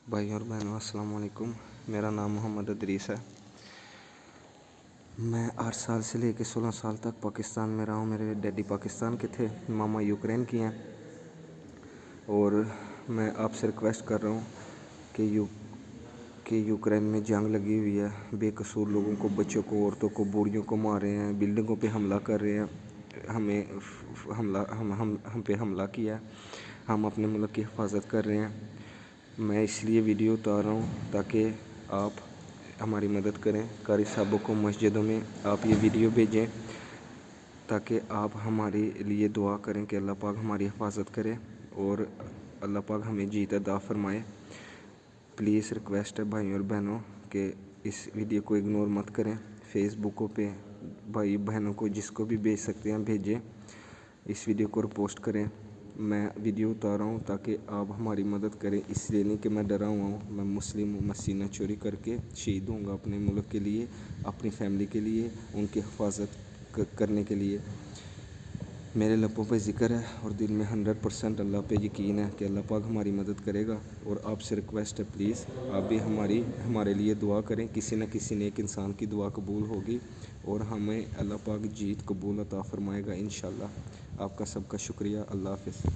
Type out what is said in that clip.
بھائی اور بہنوں السلام علیکم. میرا نام محمد ادریس ہے. میں 8 سال سے لے کے 16 سال تک پاکستان میں رہا ہوں. میرے ڈیڈی پاکستان کے تھے, ماما یوکرین کی ہیں. اور میں آپ سے ریکویسٹ کر رہا ہوں کہ یوکرین میں جنگ لگی ہوئی ہے. بے قصور لوگوں کو, بچوں کو, عورتوں کو, بوڑھیوں کو مار رہے ہیں, بلڈنگوں پہ حملہ کر رہے ہیں. ہم پہ حملہ کیا ہے. ہم اپنے ملک کی حفاظت کر رہے ہیں. میں اس لیے ویڈیو اتار رہا ہوں تاکہ آپ ہماری مدد کریں. قاری صاحبوں کو مسجدوں میں آپ یہ ویڈیو بھیجیں تاکہ آپ ہمارے لیے دعا کریں کہ اللہ پاک ہماری حفاظت کرے اور اللہ پاک ہمیں جیت عطا فرمائے. پلیز ریکویسٹ ہے بھائیوں اور بہنوں کہ اس ویڈیو کو اگنور مت کریں. فیس بکوں پہ بھائی بہنوں کو جس کو بھی بھیج سکتے ہیں بھیجیں. اس ویڈیو کو رپوسٹ کریں. میں ویڈیو اتار رہا ہوں تاکہ آپ ہماری مدد کریں. اس لیے نہیں کہ میں ڈرا ہوا ہوں. میں مسلم ہوں. میں سینہ چوری کر کے شہید ہوں گا اپنے ملک کے لیے, اپنی فیملی کے لیے, ان کی حفاظت کرنے کے لیے. میرے لبوں پہ ذکر ہے اور دل میں 100% اللہ پہ یقین ہے کہ اللہ پاک ہماری مدد کرے گا. اور آپ سے ریکویسٹ ہے پلیز آپ بھی ہمارے لیے دعا کریں. کسی نہ کسی نیک انسان کی دعا قبول ہوگی اور ہمیں اللہ پاک جیت قبول عطا فرمائے گا انشاءاللہ. آپ کا سب کا شکریہ. اللہ حافظ.